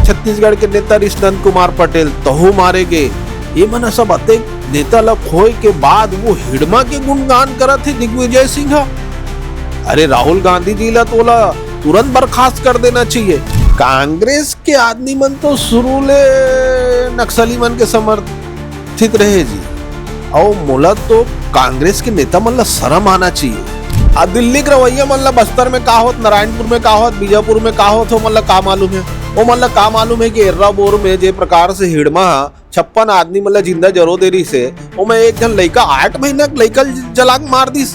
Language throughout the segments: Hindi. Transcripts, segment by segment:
छत्तीसगढ़ के नेता ऋषिनंद कुमार पटेल तहु मारेगे ये मन सब बातें नेता लोग खोए के बाद वो हिडमा के गुणगान करत थे दिग्विजय सिंह। अरे राहुल गांधी जी ला तोला तुरंत बर्खास्त कर देना चाहिए। कांग्रेस के आदमी मन तो शुरू ले नक्सली मन के समर्थित रहे जी और मोला तो कांग्रेस के नेता मन ला शर्म आना चाहिए। आ दिल्ली के रवैया मन ला बस्तर में का होत, नारायणपुर में का होत, बीजापुर में का होत, मन ला का मालूम है। वो मन ला का मालूम है कि एर्रा बोर में जे प्रकार से हिडमा 56 आदमी मन ला जिंदा जरो देरी से वो में एक जन लड़का 8 महीना लड़का जलाग मार दिस।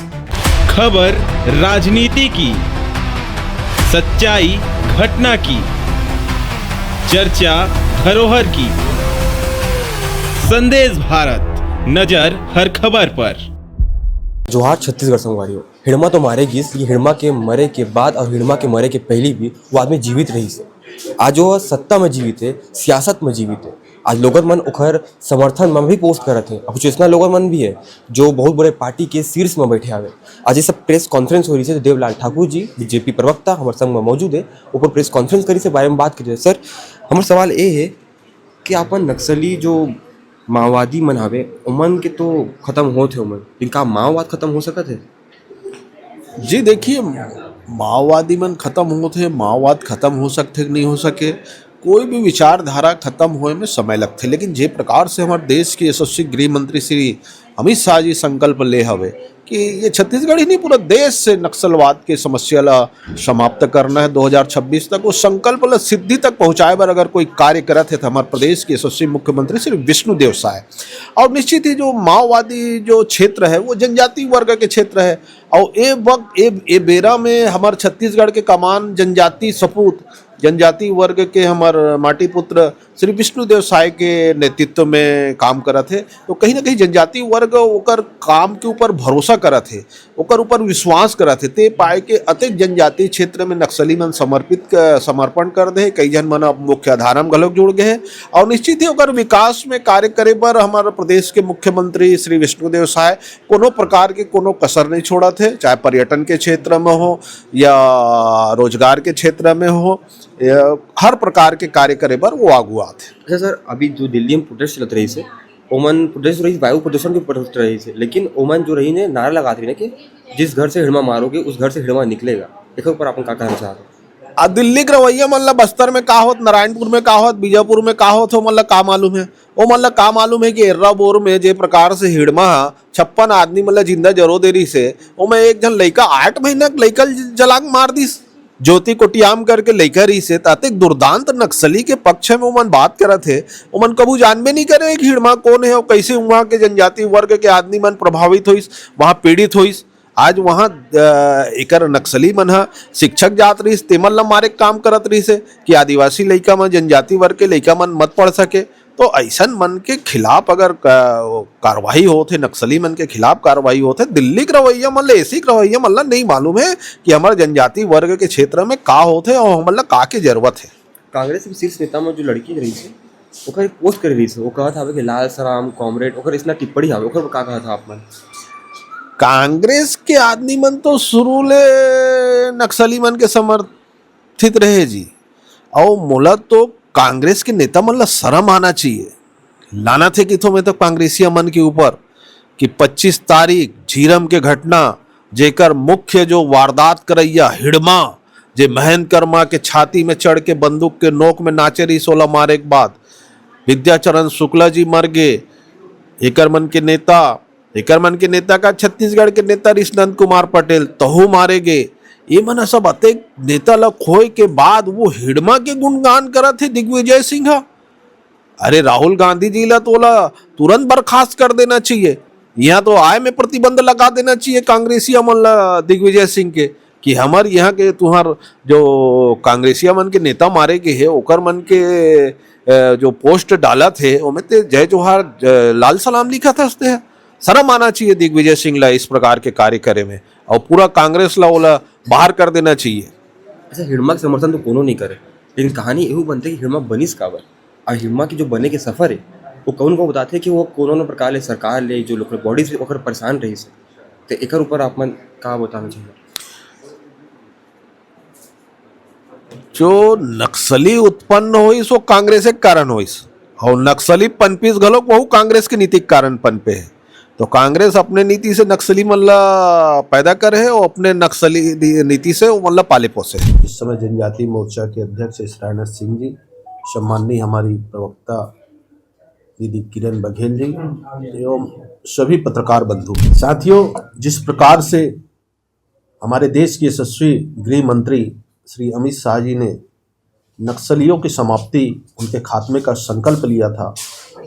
खबर राजनीति की, सच्चाई घटना की, चर्चा धरोहर की। संदेश भारत, नजर हर खबर पर। जोहार छत्तीसगढ़ संगवारियों, हिडमा तो मारे गिस, ये हिडमा के मरे के बाद और हिडमा के मरे के पहले भी वो आदमी जीवित रही से। आज वो सत्ता में जीवित है, सियासत में जीवित है। आज लोगन मन ओखर समर्थन में भी पोस्ट करत है। कुछ ऐसा लोगन मन भी है जो बहुत बड़े पार्टी के शीर्ष में बैठे आवे। आज ये सब प्रेस कॉन्फ्रेंस हो रही है। देवलाल ठाकुर जी बीजेपी प्रवक्ता हमारे संग में मौजूद है, ऊपर प्रेस कॉन्फ्रेंस करी से बारे में बात करिए। सर, हमारा सवाल ये है कि अपन नक्सली जो माओवादी मन हवे उमन के तो खत्म होते उमन, इनका माओवाद खत्म हो सकत है? जी देखिए, माओवादी मन खत्म होते, माओवाद खत्म हो सकते नहीं हो सके, कोई भी विचारधारा खत्म होए में समय लगते। लेकिन जे प्रकार से हमारे देश के यशस्वी गृह मंत्री श्री अमित शाह जी संकल्प ले हवे कि ये छत्तीसगढ़ ही नहीं पूरा देश से नक्सलवाद के समस्या ला समाप्त करना है 2026 तक, वो संकल्प ला सिद्धि तक पहुंचाए बर अगर कोई कार्य करत है तो हमारे प्रदेश के यशस्वी मुख्यमंत्री श्री विष्णुदेव साय। और निश्चित ही जो माओवादी जो क्षेत्र है वो जनजाति वर्ग के क्षेत्र है और ए वक्त ए बेरा में हमारे छत्तीसगढ़ के कमान जनजाति सपूत जनजाति वर्ग के हमार माटी पुत्र श्री विष्णुदेव साय के नेतृत्व में काम करत है। तो कहीं ना कहीं जनजाति वर्ग ओकर काम के ऊपर भरोसा करत है, ओकर ऊपर विश्वास करत है। ते पाए के अतिक जनजाति क्षेत्र में नक्सली मन समर्पण कर दे, कई जन मन मुख्य धारा में गलत जुड़ गए और निश्चित ही ओकर विकास में कार्य करे पर हमारे प्रदेश के मुख्यमंत्री श्री विष्णुदेव साय कोनो प्रकार के कोनो कसर नहीं छोड़ा थे, चाहे पर्यटन के क्षेत्र में हो या रोजगार के क्षेत्र में हो, हर प्रकार के कार्य करे पर वो आगुआ थे। अच्छा सर, अभी जो दिल्ली में प्रोटेस्ट चलत रही से ओमन प्रोटेस्ट रही वायु प्रदूषण की प्रोटेस्ट रही से, लेकिन ओमन जो रही ने नारा लगाती रही ना कि जिस घर से हिडमा मारोगे उस घर से हिडमा निकलेगा। एक ऊपर अपन का कहना चाह रहे? दिल्ली के रवैया मन ला बस्तर में का होत, नारायणपुर में का होत, बीजापुर में का होत, मन ला का मालूम है। वो मन ला का मालूम है कि एर्रा बोर में जे प्रकार से हिडमा 56 आदमी मन ला जिंदा जरो देरी से वो में एक जन लड़का 8 महीना लड़का जलाग मार दिस। ज्योति कोटियाम करके लड़का रही से ताते दुर्दांत नक्सली के पक्ष में उमन बात करत है। उमन कबू जानबे नहीं करे कि हिडमा कौन है और कैसे वहाँ के जनजाति वर्ग के आदमी मन प्रभावित होइस, वहाँ पीड़ित होइस। आज वहाँ एकर नक्सली मन शिक्षक जात रही तेमन ला मारे काम करत रही से कि आदिवासी लड़का मन जनजाति वर्ग के लड़का मन मत पढ़ सके। तो ऐसन मन के खिलाफ अगर कार्रवाई होते, नक्सली मन के खिलाफ कार्रवाई होते, दिल्ली के रवैया मन ऐसी रवैया मन नहीं मालूम है कि हमारे जनजाति वर्ग के क्षेत्र में का होते और हमन का के जरूरत है। कांग्रेस के शीर्ष नेता में जो लड़की रही से ओकर एक पोस्ट कर रही से, वो कहा था कि लाल सलाम कॉमरेड, ओकर इतना टिप्पणी है, ओकर का कहा था आप मन? कांग्रेस के आदमी मन तो शुरू ले नक्सली मन के समर्थित रहे जी और मोला तो कांग्रेस के नेता मन ला शर्म आना चाहिए। लाना थे कि में तो कांग्रेसिया मन के ऊपर कि 25 तारीख झीरम के घटना जेकर मुख्य जो वारदात करैया हिडमा जे महंत कर्मा के छाती में चढ़ के बंदूक के नोक में नाचे रही 16 मारे के बाद विद्याचरण शुक्ला जी मर गए। एकर मन के नेता का छत्तीसगढ़ के नेता ऋषिनंद कुमार पटेल तहु मारे गए। ये मन सब अतेक नेता ला खोए के बाद वो हिडमा के गुणगान करत है दिग्विजय सिंह। अरे राहुल गांधी जी ला तोला तुरंत बर्खास्त कर देना चाहिए। यहाँ तो आय में प्रतिबंध लगा देना चाहिए कांग्रेसिया मन ला दिग्विजय सिंह के कि हमार यहाँ के तुहार जो कांग्रेसिया मन के नेता मारे के है ओकर मन के जो पोस्ट डाला थे उनमें ते जय जोहार लाल सलाम लिखा था। शर्म आना चाहिए दिग्विजय सिंह ला इस प्रकार के कार्य करे में और पूरा कांग्रेस ला ओला बाहर कर देना चाहिए। अच्छा, हिडमा के समर्थन तो कोनो नहीं करे, लेकिन कहानी एहू बनते कि हिड़मा बनिस काबर और हिड़मा की जो बने के सफ़र है वो कौन को बताते कि वो कोनो प्रकार ले सरकार ले जो लोकल बॉडी से ओकर परेशान रही से तो एकर ऊपर आप मन का बताना चाहिए। जो नक्सली उत्पन्न होइस वो कांग्रेस के कारण होइस और नक्सली पनपिस घलो वहू कांग्रेस के नीति के कारण पनपे है। तो कांग्रेस अपने नीति से नक्सली मल्ला पैदा करे है और अपने नक्सली नीति से वो मल्ला पाले पोसे। इस समय जनजातीय मोर्चा के अध्यक्ष राणा सिंह जी, सम्माननीय हमारी प्रवक्ता दीदी किरण बघेल जी एवं सभी पत्रकार बंधु साथियों, जिस प्रकार से हमारे देश के यशस्वी गृह मंत्री श्री अमित शाह जी ने नक्सलियों की समाप्ति, उनके खात्मे का संकल्प लिया था,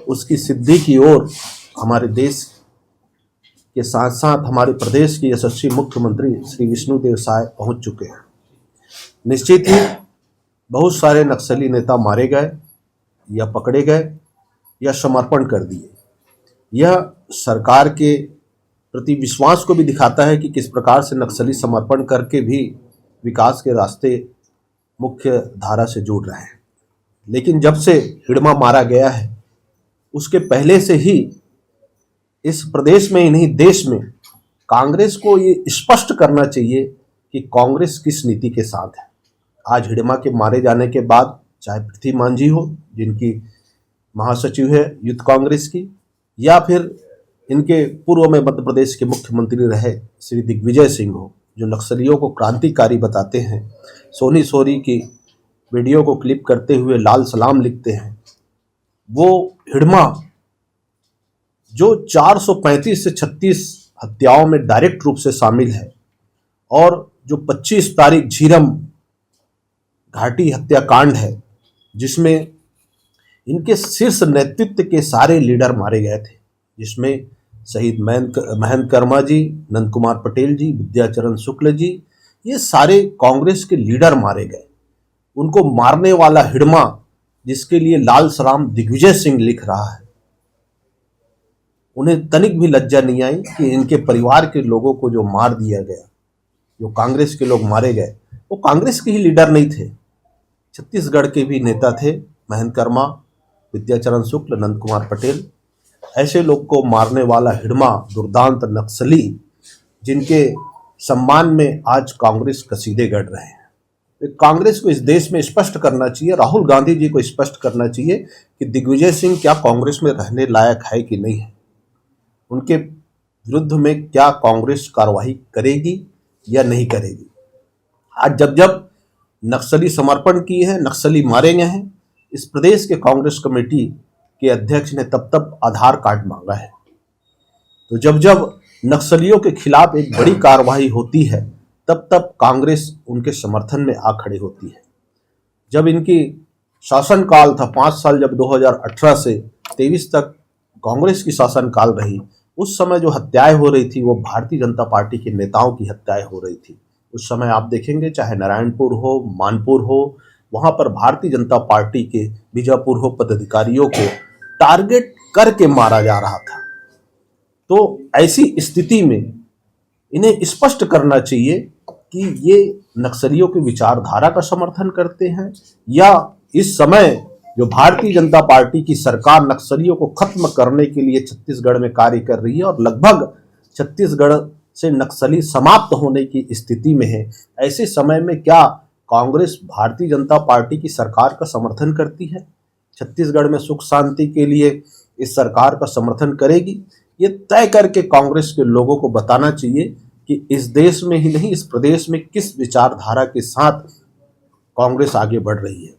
उसकी सिद्धि की ओर हमारे देश के साथ साथ हमारे प्रदेश के यशस्वी मुख्यमंत्री श्री विष्णुदेव साय पहुंच चुके हैं। निश्चित ही बहुत सारे नक्सली नेता मारे गए या पकड़े गए या समर्पण कर दिए। यह सरकार के प्रति विश्वास को भी दिखाता है कि किस प्रकार से नक्सली समर्पण करके भी विकास के रास्ते मुख्य धारा से जुड़ रहे हैं। लेकिन जब से हिड़मा मारा गया है उसके पहले से ही इस प्रदेश में ही नहीं देश में कांग्रेस को ये स्पष्ट करना चाहिए कि कांग्रेस किस नीति के साथ है। आज हिड़मा के मारे जाने के बाद चाहे पृथ्वी मान जी हो जिनकी महासचिव है यूथ कांग्रेस की, या फिर इनके पूर्व में मध्य प्रदेश के मुख्यमंत्री रहे श्री दिग्विजय सिंह हो जो नक्सलियों को क्रांतिकारी बताते हैं, सोनी सोरी की वीडियो को क्लिप करते हुए लाल सलाम लिखते हैं, वो हिड़मा जो 435 से 36 हत्याओं में डायरेक्ट रूप से शामिल है और जो 25 तारीख झीरम घाटी हत्याकांड है जिसमें इनके शीर्ष नेतृत्व के सारे लीडर मारे गए थे, जिसमें शहीद महंत कर्मा जी, नंद कुमार पटेल जी, विद्याचरण शुक्ल जी, ये सारे कांग्रेस के लीडर मारे गए। उनको मारने वाला हिड़मा जिसके लिए लाल सलाम दिग्विजय सिंह लिख रहा है, उन्हें तनिक भी लज्जा नहीं आई कि इनके परिवार के लोगों को जो मार दिया गया, जो कांग्रेस के लोग मारे गए, वो कांग्रेस के ही लीडर नहीं थे, छत्तीसगढ़ के भी नेता थे, महंत कर्मा, विद्याचरण शुक्ल, नंद कुमार पटेल। ऐसे लोग को मारने वाला हिड़मा दुर्दांत नक्सली जिनके सम्मान में आज कांग्रेस कसीदे गढ़ रहे हैं। तो कांग्रेस को इस देश में स्पष्ट करना चाहिए, राहुल गांधी जी को स्पष्ट करना चाहिए कि दिग्विजय सिंह क्या कांग्रेस में रहने लायक है कि नहीं है, उनके विरुद्ध में क्या कांग्रेस कार्रवाई करेगी या नहीं करेगी। आज जब जब नक्सली समर्पण किए हैं, नक्सली मारे गए हैं, इस प्रदेश के कांग्रेस कमेटी के अध्यक्ष ने तब तब आधार कार्ड मांगा है। तो जब जब नक्सलियों के खिलाफ एक बड़ी कार्रवाई होती है तब तब कांग्रेस उनके समर्थन में आ खड़ी होती है। जब इनकी शासनकाल था 5 साल, जब 2018 से 23 तक कांग्रेस की शासनकाल रही, उस समय जो हत्याएं हो रही थी वो भारतीय जनता पार्टी के नेताओं की हत्याएं हो रही थी। उस समय आप देखेंगे चाहे नारायणपुर हो, मानपुर हो, वहां पर भारतीय जनता पार्टी के बीजापुर हो पदाधिकारियों को टारगेट करके मारा जा रहा था। तो ऐसी स्थिति में इन्हें स्पष्ट करना चाहिए कि ये नक्सलियों की विचारधारा का समर्थन करते हैं या इस समय जो भारतीय जनता पार्टी की सरकार नक्सलियों को खत्म करने के लिए छत्तीसगढ़ में कार्य कर रही है और लगभग छत्तीसगढ़ से नक्सली समाप्त होने की स्थिति में है। ऐसे समय में क्या कांग्रेस भारतीय जनता पार्टी की सरकार का समर्थन करती है? छत्तीसगढ़ में सुख शांति के लिए इस सरकार का समर्थन करेगी? ये तय करके कांग्रेस के लोगों को बताना चाहिए कि इस देश में ही नहीं, इस प्रदेश में किस विचारधारा के साथ कांग्रेस आगे बढ़ रही है।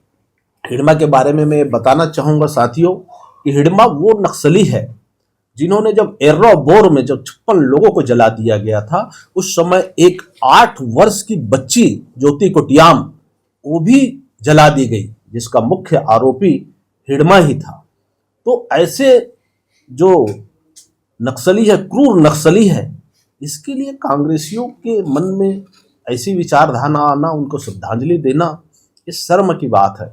हिड़मा के बारे में मैं बताना चाहूँगा साथियों कि हिड़मा वो नक्सली है जिन्होंने जब एर्रा बोर में जब 56 लोगों को जला दिया गया था, उस समय एक 8 वर्ष की बच्ची ज्योति कोटियाम वो भी जला दी गई, जिसका मुख्य आरोपी हिड़मा ही था। तो ऐसे जो नक्सली है, क्रूर नक्सली है, इसके लिए कांग्रेसियों के मन में ऐसी विचारधारा आना, उनको श्रद्धांजलि देना, ये शर्म की बात है।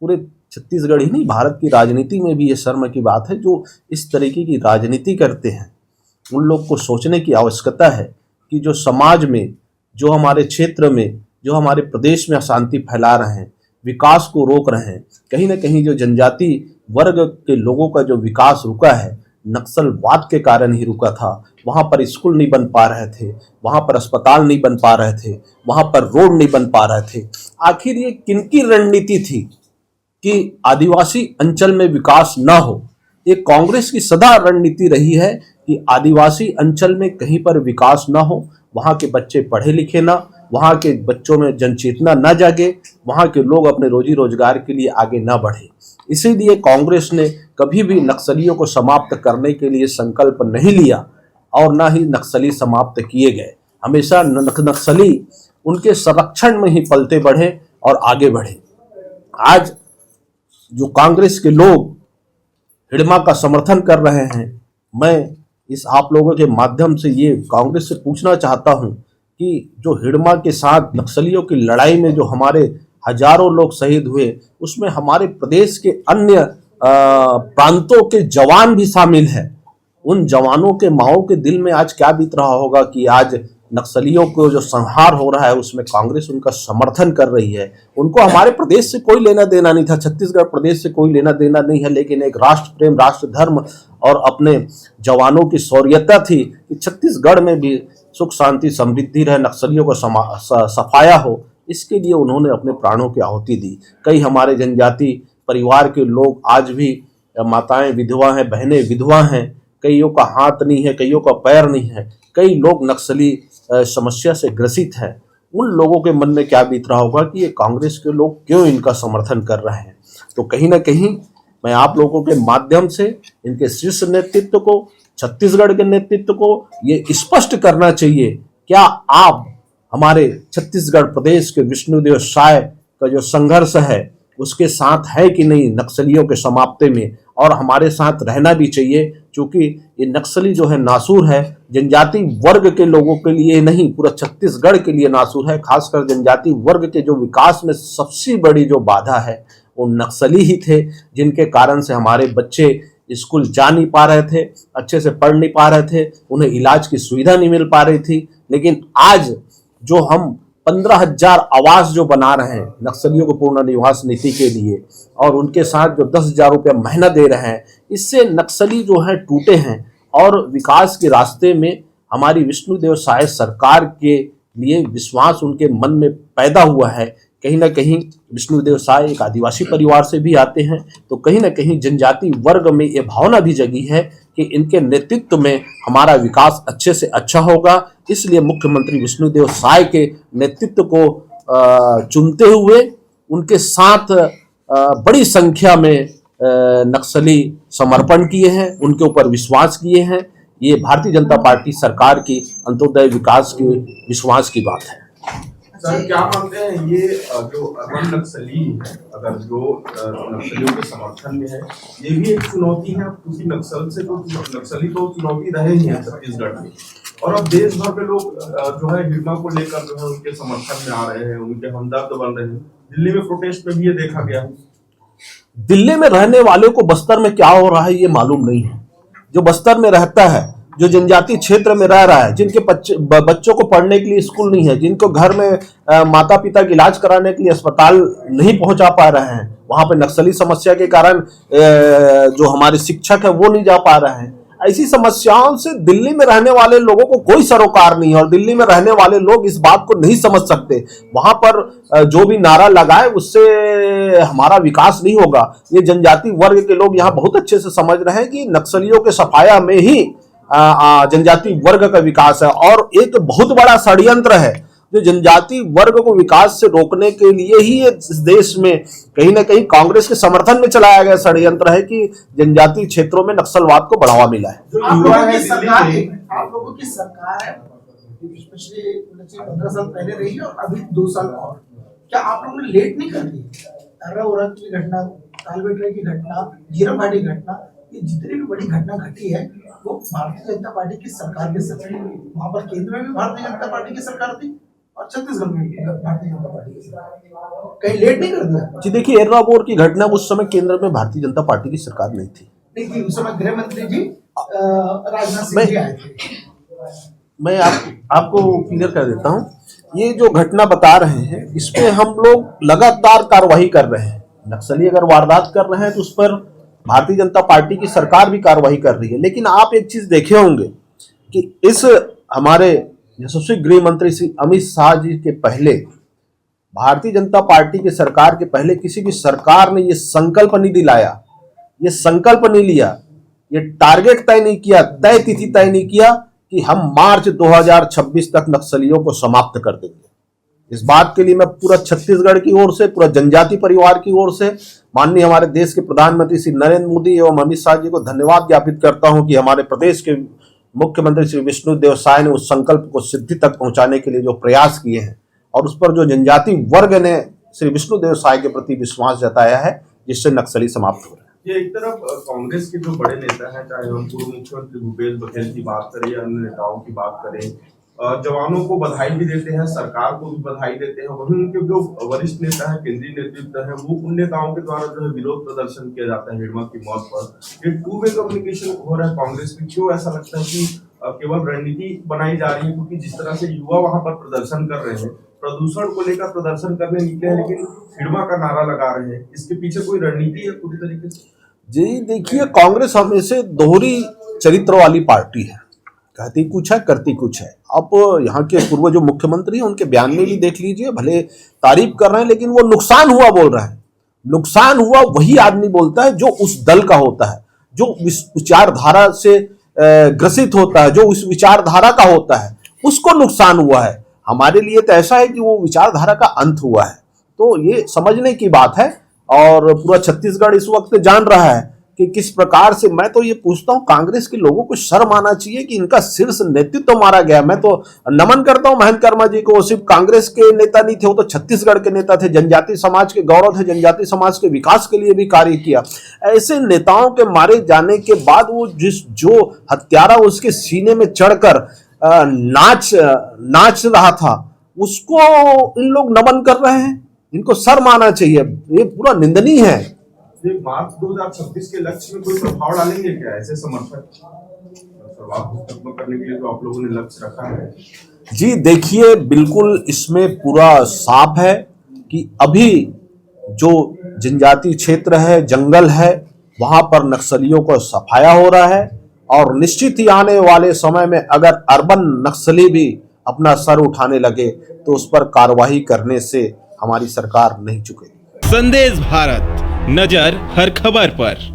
पूरे छत्तीसगढ़ ही नहीं, भारत की राजनीति में भी ये शर्म की बात है। जो इस तरीके की राजनीति करते हैं उन लोग को सोचने की आवश्यकता है कि जो समाज में, जो हमारे क्षेत्र में, जो हमारे प्रदेश में अशांति फैला रहे हैं, विकास को रोक रहे हैं। कहीं ना कहीं जो जनजाति वर्ग के लोगों का जो विकास रुका है, नक्सलवाद के कारण ही रुका था। वहाँ पर स्कूल नहीं बन पा रहे थे, वहाँ पर अस्पताल नहीं बन पा रहे थे, वहाँ पर रोड नहीं बन पा रहे थे। आखिर ये किनकी रणनीति थी कि आदिवासी अंचल में विकास न हो? ये कांग्रेस की सदा रणनीति रही है कि आदिवासी अंचल में कहीं पर विकास न हो, वहाँ के बच्चे पढ़े लिखे ना, वहाँ के बच्चों में जनचेतना न जागे, वहाँ के लोग अपने रोजी रोजगार के लिए आगे न बढ़े। इसीलिए कांग्रेस ने कभी भी नक्सलियों को समाप्त करने के लिए संकल्प नहीं लिया और न ही नक्सली समाप्त किए गए। हमेशा नक्सली उनके संरक्षण में ही पलते बढ़े और आगे बढ़े। आज जो कांग्रेस के लोग हिड़मा का समर्थन कर रहे हैं, मैं इस आप लोगों के माध्यम से ये कांग्रेस से पूछना चाहता हूं कि जो हिड़मा के साथ नक्सलियों की लड़ाई में जो हमारे हजारों लोग शहीद हुए, उसमें हमारे प्रदेश के अन्य प्रांतों के जवान भी शामिल हैं। उन जवानों के माओं के दिल में आज क्या बीत रहा होगा कि आज नक्सलियों को जो संहार हो रहा है उसमें कांग्रेस उनका समर्थन कर रही है। उनको हमारे प्रदेश से कोई लेना देना नहीं था, छत्तीसगढ़ प्रदेश से कोई लेना देना नहीं है, लेकिन एक राष्ट्र प्रेम, राष्ट्र धर्म और अपने जवानों की शौर्यता थी कि छत्तीसगढ़ में भी सुख शांति समृद्धि रहे, नक्सलियों को सफाया हो। इसके लिए उन्होंने अपने प्राणों की आहुति दी। कई हमारे जनजाति परिवार के लोग आज भी, माताएं विधवा हैं, बहनें विधवा हैं, कईयों का हाथ नहीं है, कईयों का पैर नहीं है, कई लोग नक्सली समस्या से ग्रसित हैं। उन लोगों के मन में क्या बीत रहा होगा कि ये कांग्रेस के लोग क्यों इनका समर्थन कर रहे हैं। तो कहीं ना कहीं मैं आप लोगों के माध्यम से इनके शीर्ष नेतृत्व को, छत्तीसगढ़ के नेतृत्व को ये स्पष्ट करना चाहिए, क्या आप हमारे छत्तीसगढ़ प्रदेश के विष्णुदेव साय का जो संघर्ष है उसके साथ है कि नहीं नक्सलियों के समाप्ति में, और हमारे साथ रहना भी चाहिए, क्योंकि ये नक्सली जो है नासूर है, जनजाति वर्ग के लोगों के लिए नहीं, पूरा छत्तीसगढ़ के लिए नासूर है। खासकर जनजाति वर्ग के जो विकास में सबसे बड़ी जो बाधा है वो नक्सली ही थे, जिनके कारण से हमारे बच्चे स्कूल जा नहीं पा रहे थे, अच्छे से पढ़ नहीं पा रहे थे, उन्हें इलाज की सुविधा नहीं मिल पा रही थी। लेकिन आज जो हम 15,000 आवास जो बना रहे हैं नक्सलियों को पूर्ण निवास नीति के लिए, और उनके साथ जो 10,000 रुपया महीना दे रहे हैं, इससे नक्सली जो है टूटे हैं और विकास के रास्ते में हमारी विष्णुदेव साय सरकार के लिए विश्वास उनके मन में पैदा हुआ है। कहीं ना कहीं विष्णुदेव साय एक आदिवासी परिवार से भी आते हैं, तो कहीं ना कहीं जनजाति वर्ग में ये भावना भी जगी है कि इनके नेतृत्व में हमारा विकास अच्छे से अच्छा होगा। इसलिए मुख्यमंत्री विष्णुदेव साय के नेतृत्व को चुनते हुए उनके साथ बड़ी संख्या में नक्सली समर्पण किए हैं, उनके ऊपर विश्वास किए हैं। ये भारतीय जनता पार्टी सरकार की अंत्योदय विकास के विश्वास की बात है। सर, क्या मानते हैं ये जो अगम नक्सली है, अगर जो नक्सलियों के समर्थन में है, ये भी एक चुनौती है, क्योंकि नक्सली तो चुनौती रहे ही है छत्तीसगढ़ में, और अब देश भर के लोग जो है हिड़मा को लेकर जो है उनके समर्थन में आ रहे हैं, उनके हमदर्द बन रहे हैं। दिल्ली में प्रोटेस्ट में भी ये देखा गया है। दिल्ली में रहने वाले को बस्तर में क्या हो रहा है ये मालूम नहीं है। जो बस्तर में रहता है, जो जनजाति क्षेत्र में रह रहा है, जिनके बच्चों को पढ़ने के लिए स्कूल नहीं है, जिनको घर में माता पिता का इलाज कराने के लिए अस्पताल नहीं पहुंचा पा रहे हैं, वहां पे नक्सली समस्या के कारण जो हमारे शिक्षक है वो नहीं जा पा रहे हैं। ऐसी समस्याओं से दिल्ली में रहने वाले लोगों को कोई सरोकार नहीं है, और दिल्ली में रहने वाले लोग इस बात को नहीं समझ सकते। वहां पर जो भी नारा लगाए उससे हमारा विकास नहीं होगा। ये जनजाति वर्ग के लोग यहाँ बहुत अच्छे से समझ रहे हैं कि नक्सलियों के सफाया में ही जनजाति वर्ग का विकास है, और एक बहुत बड़ा षड्यंत्र है जो जनजाति वर्ग को विकास से रोकने के लिए ही इस देश में कहीं ना कहीं कांग्रेस के समर्थन में चलाया गया षड्यंत्र है कि जनजाति क्षेत्रों में नक्सलवाद को बढ़ावा मिला है। आप लोगों की सरकार है, पिछले 15 साल पहले रही है और अभी 2 साल और, क्या आप लोगों ने लेट नहीं कर दी? अर्रा की घटना, तालबेटरे की घटना, जीराभाटी घटना, ये जितनी भी बड़ी घटना घटी है वो भारतीय जनता पार्टी की सरकार के समय, वहां पर केंद्र में भी भारतीय जनता पार्टी की सरकार थी और छत्तीसगढ़ में भी भारतीय जनता पार्टी की सरकार, कहीं लेट नहीं कर दिया? जी देखिए, एर्राबोर की घटना उस समय केंद्र में भारतीय जनता पार्टी की सरकार नहीं थी। उस समय गृह मंत्री जी राजनाथ सिंह जी आए थे। मैं आपको क्लियर कर देता हूं ये जो घटना बता रहे हैं इसमें हम लोग लगातार कार्रवाई कर रहे हैं। नक्सली अगर वारदात कर रहे हैं तो उस पर भारतीय जनता पार्टी की सरकार भी कार्रवाई कर रही है। लेकिन आप एक चीज देखे होंगे कि इस हमारे यशस्वी गृह मंत्री श्री अमित शाह जी के पहले, भारतीय जनता पार्टी की सरकार के पहले किसी भी सरकार ने ये संकल्प नहीं दिलाया, ये संकल्प नहीं लिया, ये टारगेट तय नहीं किया, तय तिथि तय नहीं किया कि हम मार्च 2026 तक नक्सलियों को समाप्त कर देंगे। इस बात के लिए मैं पूरा छत्तीसगढ़ की ओर से, पूरा जनजाति परिवार की ओर से माननीय हमारे देश के प्रधानमंत्री श्री नरेंद्र मोदी एवं अमित शाह जी को धन्यवाद ज्ञापित करता हूं कि हमारे प्रदेश के मुख्यमंत्री श्री विष्णुदेव साय ने उस संकल्प को सिद्धि तक पहुंचाने के लिए जो प्रयास किए हैं और उस पर जो जनजाति वर्ग ने श्री विष्णुदेव साय के प्रति विश्वास जताया है, जिससे नक्सली समाप्त हो रहे हैं। ये एक तरफ कांग्रेस के जो बड़े नेता हैं, चाहे हम पूर्व मुख्यमंत्री भूपेश बघेल की बात करें या अन्य नेताओं की बात करें, जवानों को बधाई भी देते हैं, सरकार को भी बधाई देते हैं। वहीं उनके जो वरिष्ठ नेता है, केंद्रीय नेतृत्व है, वो उन नेताओं के द्वारा जो है विरोध प्रदर्शन किया जाता है हिडमा की मौत पर। ये टू वे कम्युनिकेशन हो रहा है कांग्रेस में। क्यों ऐसा लगता है कि केवल रणनीति बनाई जा रही है? क्योंकि जिस तरह से युवा वहां पर प्रदर्शन कर रहे हैं, प्रदूषण को लेकर प्रदर्शन करने निकले हैं, लेकिन हिडमा का नारा लगा रहे हैं, इसके पीछे कोई रणनीति है पूरी तरीके से? जी देखिए, कांग्रेस हमेशा दोहरी चरित्र वाली पार्टी है, कहती कुछ है करती कुछ है। अब यहाँ के पूर्व जो मुख्यमंत्री हैं उनके बयान में भी देख लीजिए, भले तारीफ कर रहे हैं लेकिन वो नुकसान हुआ बोल रहे हैं। नुकसान हुआ वही आदमी बोलता है जो उस दल का होता है, जो इस विचारधारा से ग्रसित होता है, जो उस विचारधारा का होता है, उसको नुकसान हुआ है। हमारे लिए तो ऐसा है कि वो विचारधारा का अंत हुआ है, तो ये समझने की बात है। और पूरा छत्तीसगढ़ इस वक्त जान रहा है कि किस प्रकार से, मैं तो ये पूछता हूँ कांग्रेस के लोगों को शर्म आना चाहिए कि इनका शीर्ष नेतृत्व तो मारा गया। मैं तो नमन करता हूँ महेंद्र कर्मा जी को, वो सिर्फ कांग्रेस के नेता नहीं थे, वो तो छत्तीसगढ़ के नेता थे, जनजाति समाज के गौरव थे, जनजाति समाज के विकास के लिए भी कार्य किया। ऐसे नेताओं के मारे जाने के बाद वो जो हत्यारा उसके सीने में चढ़कर नाच रहा था, उसको इन लोग नमन कर रहे हैं। इनको शर्म आना चाहिए, ये पूरा निंदनीय है। मार्च 2026 के लक्ष्य में कोई प्रभाव डालेंगे क्या ऐसे समर्थक खत्म करने के लिए जो आप लोगों ने लक्ष्य रखा है? जी देखिए, बिल्कुल इसमें पूरा साफ है कि अभी जो जनजाति क्षेत्र है, जंगल है, वहां पर नक्सलियों को सफाया हो रहा है और निश्चित ही आने वाले समय में अगर अर्बन नक्सली भी अपना सर उठाने लगे तो उस पर कार्रवाई करने से हमारी सरकार नहीं चुकेगी। संदेश भारत, नजर हर खबर पर।